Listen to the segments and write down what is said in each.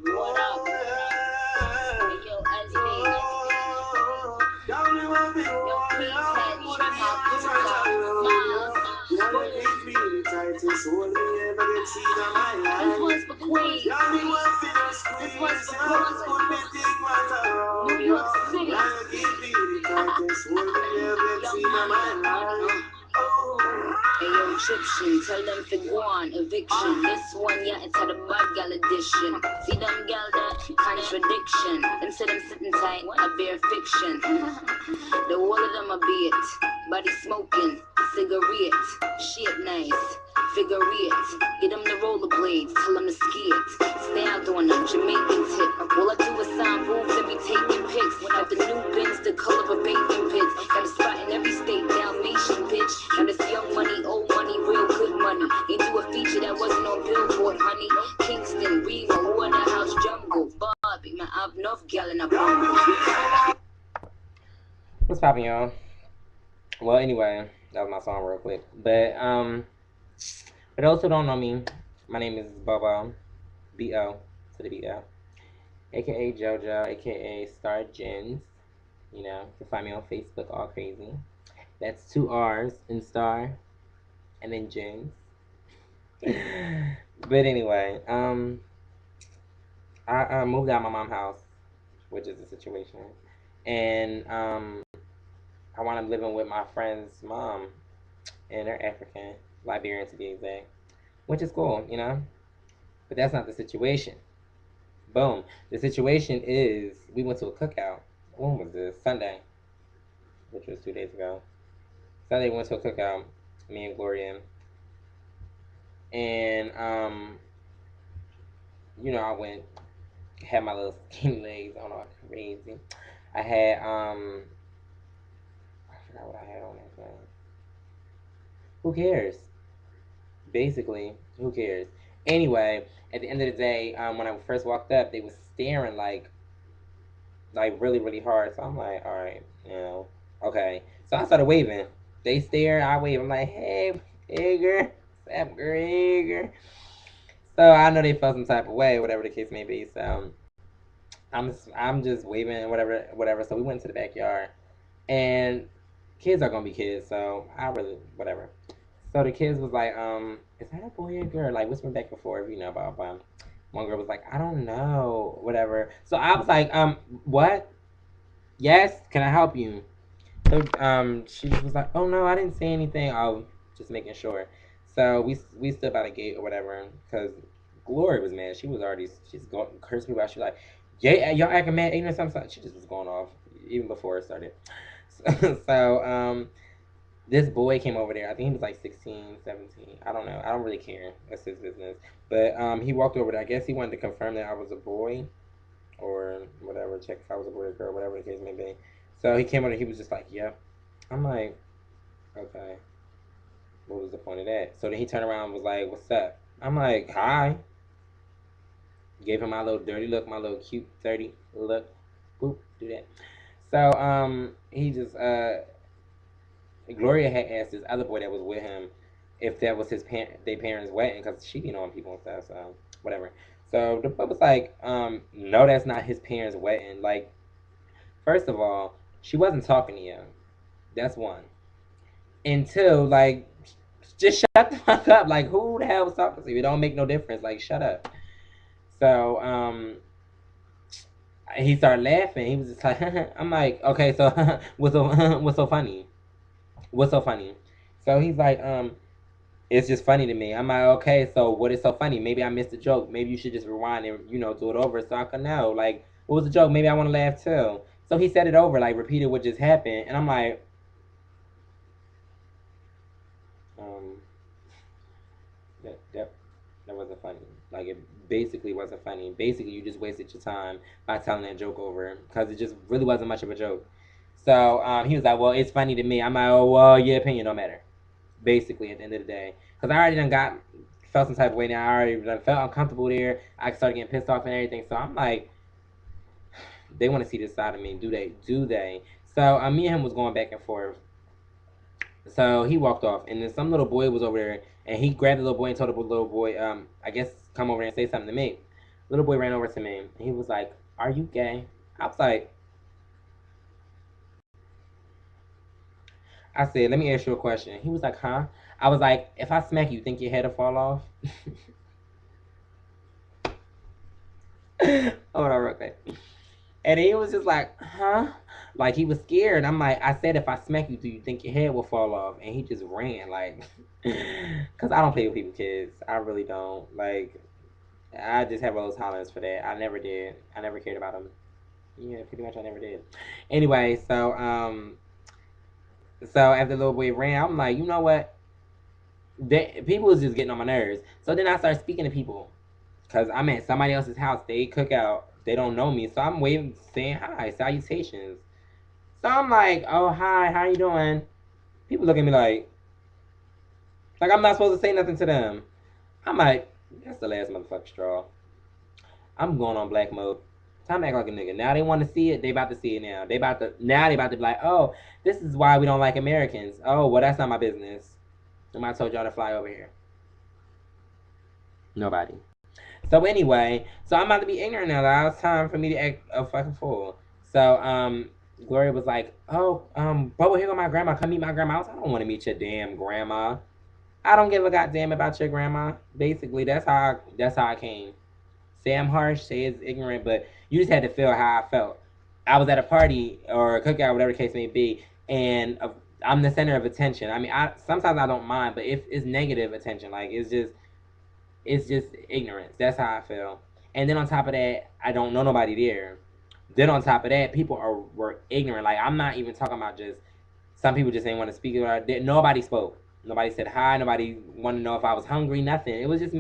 What up? Hey, yo, SB. Yo, Peace Head, Trip Hop, Cookout, Miles, This one's for Queens. This one's for Brooklyn. New York City. Hey yo, Egyptian, tell them to go on eviction. This one, yeah, it's a the bad gal edition. See them gal that contradiction. Them say them sitting tight, I bear fiction. The whole of them a bit, body smoking, cigarette, shit nice, figure it. Get them the rollerblades, tell them to ski it. Stay out on them, Jamaican tip. All I do is sign boobs and be taking pics. Got the new bins, the color of bacon pits. Got a spot in every state, Dalmatian bitch. Now this young money, old money, real good money. Ain't do a feature that wasn't on Billboard, honey. Kingston, Remo, Waterhouse, Jungle, Bobby, man, I've enough gal in a bumble. What's poppin', y'all? Well, anyway, that was my song real quick. But for those who don't know me, my name is Bobo, B-O to the B-O, aka JoJo, aka Star Jens. You know, you can find me on Facebook, all crazy. That's 2 R's in Star, and then Jens. But anyway, I moved out of my mom's house, which is the situation, and I wound up living with my friend's mom, and they're African, Liberian to be exact, which is cool, you know. But that's not the situation. Boom. The situation is we went to a cookout. When was this? Sunday, which was 2 days ago. Sunday we went to a cookout, me and Gloria, and you know, I went, had my little skinny legs on all crazy. I had I forgot what I had on that thing. Who cares? Basically, who cares? Anyway, at the end of the day, when I first walked up, they was staring like really, really hard. So I'm like, all right, you know, okay. So I started waving. They stare, I wave. I'm like, hey, girl, what's up, girl? So I know they felt some type of way, whatever the case may be. So I'm just waving, whatever. So we went to the backyard, and kids are gonna be kids. So I really whatever. So the kids was like, is that a boy or a girl? Like whispering back and forth, you know, about one girl was like, I don't know, whatever. So I was like, what? Yes, can I help you? So she was like, oh no, I didn't say anything. Oh, just making sure. So we stood by the gate or whatever, because Glory was mad. She was already she's going cursed me out. She was like, yeah, y'all acting mad ignorant something. She just was going off even before it started. So this boy came over there. I think he was like 16, 17. I don't know. I don't really care. That's his business. But he walked over there. I guess he wanted to confirm that I was a boy or whatever, check if I was a boy or girl, whatever the case may be. So he came over. He was just like, "Yep." I'm like, "Okay, what was the point of that?" So then he turned around and was like, "What's up?" I'm like, "Hi." Gave him my little dirty look, my little cute 30 look. Boop, do that. So he just Gloria had asked this other boy that was with him if that was their parents' wedding, because she be knowing people and stuff. So whatever. So the boy was like, no, that's not his parents' wedding. Like, first of all, she wasn't talking to you. That's one. And two, like, just shut the fuck up. Like, who the hell was talking to you? It don't make no difference. Like, shut up. So he started laughing. He was just like, I'm like, okay, so what's so funny? What's so funny? So he's like, it's just funny to me. I'm like, okay, so what is so funny? Maybe I missed a joke. Maybe you should just rewind and, you know, do it over so I can know. Like, what was the joke? Maybe I want to laugh too. So he said it over, like, repeated what just happened. And I'm like, um, that wasn't funny. Like, it basically wasn't funny. Basically, you just wasted your time by telling that joke over because it just really wasn't much of a joke. So he was like, well, it's funny to me. I'm like, oh, well, your opinion don't matter. Basically, at the end of the day. Because I already done felt some type of way now. I already done felt uncomfortable there. I started getting pissed off and everything. So I'm like, they want to see this side of me. Do they? Do they? So me and him was going back and forth. So he walked off, and then some little boy was over there, and he grabbed the little boy and told the little boy, I guess, come over there and say something to me. Little boy ran over to me. And he was like, "Are you gay?" I was like, I said, "Let me ask you a question." He was like, "Huh?" I was like, "If I smack you, think your head will fall off?" Hold on real quick. And he was just like, "Huh?" Like he was scared. I'm like, I said, "If I smack you, do you think your head will fall off?" And he just ran, like, cause I don't play with people, kids. I really don't. Like, I just have a low tolerance for that. I never did. I never cared about them. Yeah, pretty much I never did. Anyway, so after the little boy ran, I'm like, you know what? People was just getting on my nerves. So then I started speaking to people. Cause I'm at somebody else's house. They cook out. They don't know me. So I'm waving, saying hi, salutations. So I'm like, oh hi, how you doing? People look at me like I'm not supposed to say nothing to them. I'm like, that's the last motherfucking straw. I'm going on black mode. Time to act like a nigga. Now they want to see it. They about to see it now. They about to be like, oh, this is why we don't like Americans. Oh, well, that's not my business. Nobody told y'all to fly over here. Nobody. So anyway, so I'm about to be ignorant now. Now it's time for me to act a fucking fool. So Gloria was like, oh, Bobo, here go my grandma. Come meet my grandma. I was like, I don't want to meet your damn grandma. I don't give a goddamn about your grandma. Basically, that's how I came. Say I'm harsh, say it's ignorant, but you just had to feel how I felt. I was at a party or a cookout, whatever the case may be, and I'm the center of attention. I mean, I sometimes I don't mind, but if it's negative attention, like it's just ignorance. That's how I feel. And then on top of that, I don't know nobody there. Then on top of that, people were ignorant. Like I'm not even talking about just some people just didn't want to speak. Nobody spoke. Nobody said hi. Nobody wanted to know if I was hungry. Nothing. It was just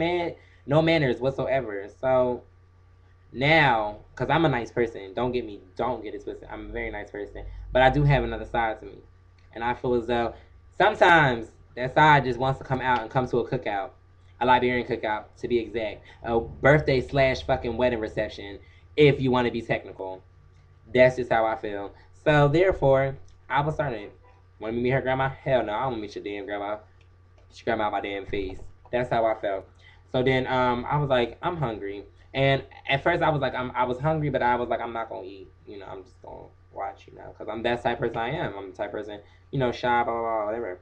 no manners whatsoever. So now, cause I'm a nice person. Don't get it twisted. I'm a very nice person, but I do have another side to me, and I feel as though sometimes that side just wants to come out and come to a cookout, a Liberian cookout to be exact, a birthday slash fucking wedding reception, if you want to be technical. That's just how I feel. So therefore, I was starting. Want to meet her grandma? Hell no, I don't want to meet your damn grandma. She grabbed me out my damn face. That's how I felt. So then I was like, I'm hungry. And at first I was like, I was hungry, but I was like, I'm not gonna eat. I'm just gonna watch, because I'm that type of person I am. I'm the type of person, shy, blah blah blah, whatever.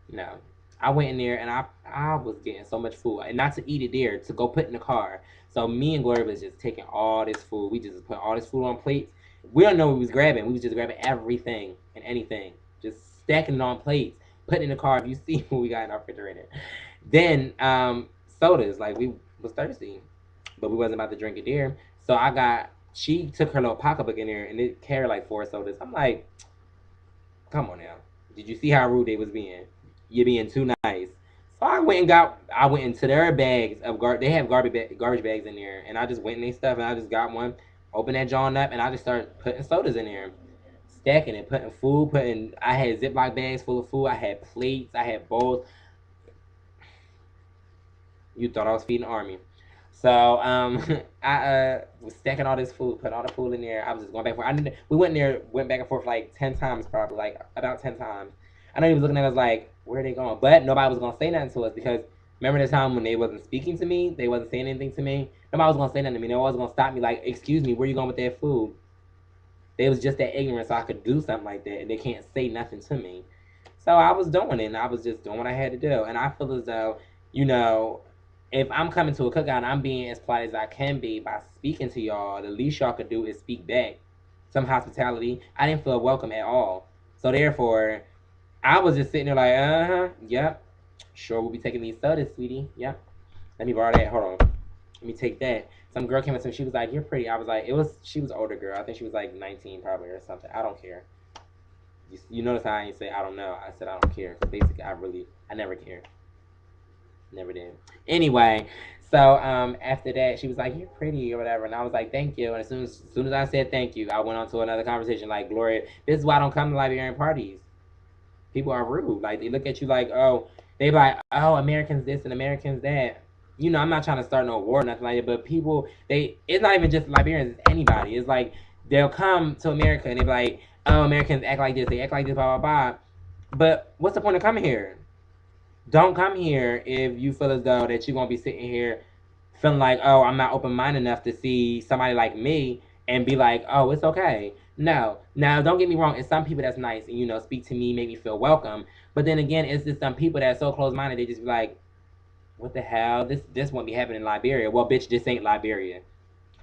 No. I went in there and I was getting so much food. And not to eat it there, to go put in the car. So me and Gloria was just taking all this food. We just put all this food on plates. We don't know what we was grabbing. We was just grabbing everything and anything. Just stacking it on plates, putting in the car. If you see what we got in our refrigerator. Then sodas. Like we was thirsty. But we wasn't about to drink it there. So she took her little pocketbook in there and it carried like 4 sodas. I'm like, come on now. Did you see how rude they was being? You're being too nice. So I went into their bags of they have garbage bags in there, and I just went in their stuff and I just got one, opened that John up, and I just started putting sodas in there, stacking it, putting food, I had Ziploc bags full of food, I had plates, I had bowls. You thought I was feeding the army. So I was stacking all this food, put all the food in there. I was just going back and forth. We went back and forth like 10 times, probably like about 10 times. I know he was looking at us like, where are they going? But nobody was gonna say nothing to us because remember the time when they wasn't speaking to me, they wasn't saying anything to me. Nobody was gonna say nothing to me. Nobody was gonna stop me like, excuse me, where you going with that food? They was just that ignorant, so I could do something like that, and they can't say nothing to me. So I was doing it, and I was just doing what I had to do. And I feel as though, you know, if I'm coming to a cookout and I'm being as polite as I can be by speaking to y'all, the least y'all could do is speak back. Some hospitality. I didn't feel welcome at all. So therefore, I was just sitting there like, yep, sure we'll be taking these sodas, sweetie. Yep. Let me borrow that. Hold on. Let me take that. Some girl came up to me. She was like, "You're pretty." I was like, She was an older girl. I think she was like 19 probably or something. I don't care. You notice how I ain't say I don't know. I said I don't care because basically I never cared. Never did. Anyway, so after that, she was like, "You're pretty" or whatever, and I was like, "Thank you." And as soon as I said thank you, I went on to another conversation. Like, Gloria, this is why I don't come to Liberian parties. People are rude. Like they look at you like, oh, they be like, oh, Americans this and Americans that. I'm not trying to start no war or nothing like that, but people, it's not even just Liberians, it's anybody. It's like they'll come to America and they be like, oh, Americans act like this, they act like this, blah blah blah. But what's the point of coming here? Don't come here if you feel as though that you're gonna be sitting here feeling like, oh, I'm not open-minded enough to see somebody like me and be like, oh, it's okay. No. Now, don't get me wrong. It's some people that's nice and, speak to me, make me feel welcome. But then again, it's just some people that's so close-minded, they just be like, what the hell? This won't be happening in Liberia. Well, bitch, this ain't Liberia.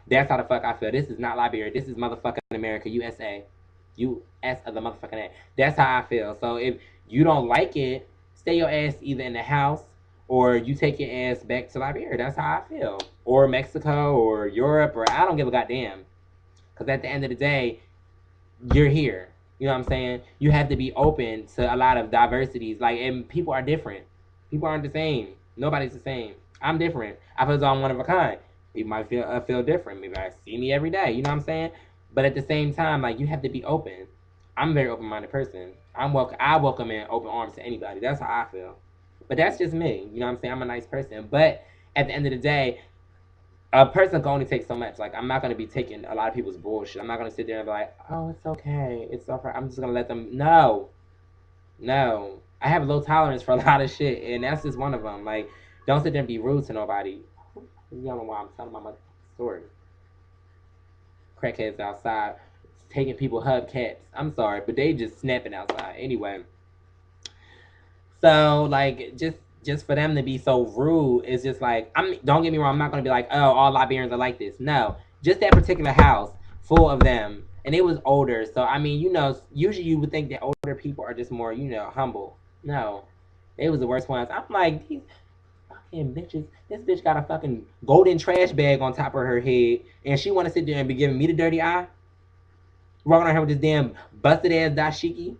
That's how the fuck I feel. This is not Liberia. This is motherfucking America, USA. US of the motherfucking A. That's how I feel. So if you don't like it, stay your ass either in the house or you take your ass back to Liberia. That's how I feel. Or Mexico or Europe or I don't give a goddamn. Because at the end of the day, you're here. You know what I'm saying? You have to be open to a lot of diversities. Like, and people are different. People aren't the same. Nobody's the same. I'm different. I feel as though I'm one of a kind. People might feel different. Maybe I see me every day. You know what I'm saying? But at the same time, like, you have to be open. I'm a very open-minded person. I welcome in open arms to anybody. That's how I feel. But that's just me. You know what I'm saying? I'm a nice person. But at the end of the day, a person can only take so much. Like, I'm not gonna be taking a lot of people's bullshit. I'm not gonna sit there and be like, oh, it's okay, it's okay. I'm just gonna let them. No, no. I have low tolerance for a lot of shit, and that's just one of them. Like, don't sit there and be rude to nobody. You don't know why I'm telling my story. Crackheads outside taking people hubcaps. I'm sorry, but they just snapping outside anyway. So like just for them to be so rude is just like don't get me wrong, I'm not gonna be like, oh, all Liberians are like this. No. Just that particular house full of them. And it was older. So I mean, usually you would think that older people are just more, humble. No. They was the worst ones. I'm like, these fucking bitches. This bitch got a fucking golden trash bag on top of her head. And she wanna sit there and be giving me the dirty eye. Walking around here with this damn busted ass dashiki.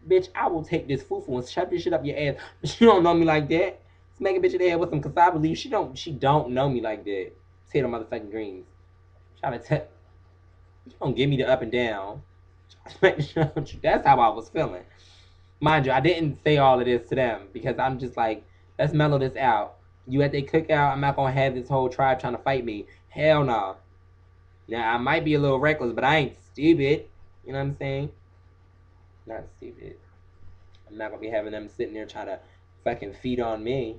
Bitch, I will take this fufu and shove this shit up your ass. But you don't know me like that. Smack a bitch in the head with some cassava leaves. She don't know me like that. Tater motherfucking greens. Trying to tell. You don't give me the up and down. That's how I was feeling. Mind you, I didn't say all of this to them because I'm just like, let's mellow this out. You at the cookout, I'm not gonna have this whole tribe trying to fight me. Hell no. Now I might be a little reckless, but I ain't stupid. You know what I'm saying? Not stupid. I'm not gonna be having them sitting there trying to fucking feed on me.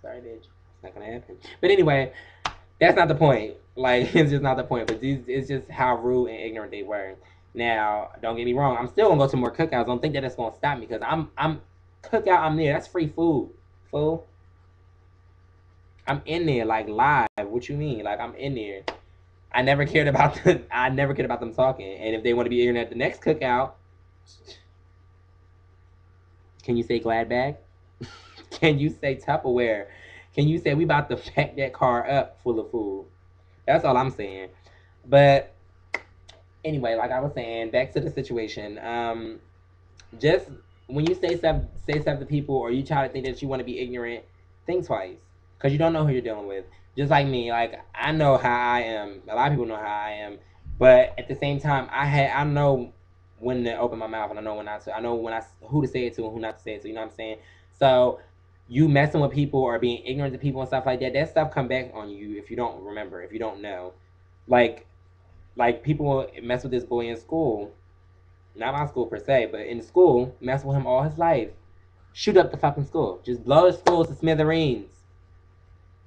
Sorry, bitch. It's not gonna happen. But anyway, that's not the point. Like, it's just not the point. But it's just how rude and ignorant they were. Now, don't get me wrong. I'm still gonna go to more cookouts. Don't think that it's gonna stop me because I'm cookout. I'm there. That's free food, fool. I'm in there like live. What you mean? Like I'm in there. I never cared about them talking. And if they want to be ignorant at the next cookout, can you say glad bag? Can you say Tupperware? Can you say we about to pack that car up full of food? That's all I'm saying. But anyway, like I was saying, back to the situation. Just when you say stuff to people, or you try to think that you want to be ignorant, think twice, cause you don't know who you're dealing with. Just like me, like I know how I am. A lot of people know how I am, but at the same time, I know when to open my mouth, and I know when not to. I know who to say it to and who not to say it to. You know what I'm saying? So you messing with people or being ignorant to people and stuff like that, that stuff come back on you if you don't remember, if you don't know. Like people mess with this boy in school. Not my school per se, but in school, mess with him all his life. Shoot up the fucking school. Just blow the school to smithereens.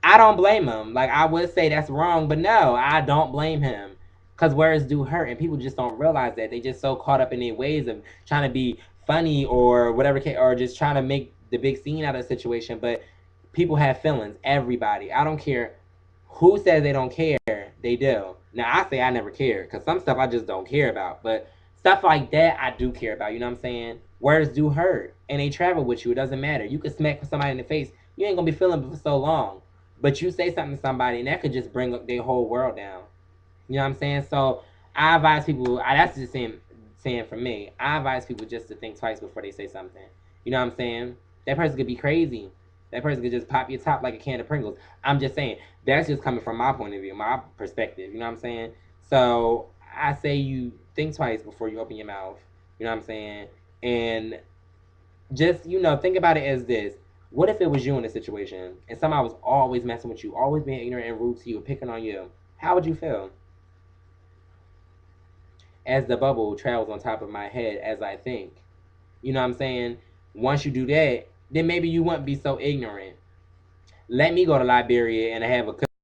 I don't blame him. Like, I would say that's wrong, but no, I don't blame him. Because words do hurt, and people just don't realize that. They just so caught up in their ways of trying to be funny or whatever, or just trying to make the big scene out of the situation. But people have feelings. Everybody. I don't care who says they don't care. They do. Now, I say I never care, because some stuff I just don't care about. But stuff like that, I do care about. You know what I'm saying? Words do hurt, and they travel with you. It doesn't matter. You could smack somebody in the face. You ain't going to be feeling it for so long. But you say something to somebody, and that could just bring their whole world down. You know what I'm saying? So I advise people. That's just saying for me. I advise people just to think twice before they say something. You know what I'm saying? That person could be crazy. That person could just pop your top like a can of Pringles. I'm just saying. That's just coming from my point of view, my perspective. You know what I'm saying? So I say you think twice before you open your mouth. You know what I'm saying? And just, think about it as this. What if it was you in a situation and somebody was always messing with you, always being ignorant and rude to you, picking on you? How would you feel? As the bubble travels on top of my head as I think. You know what I'm saying? Once you do that, then maybe you wouldn't be so ignorant. let me go to Liberia and have a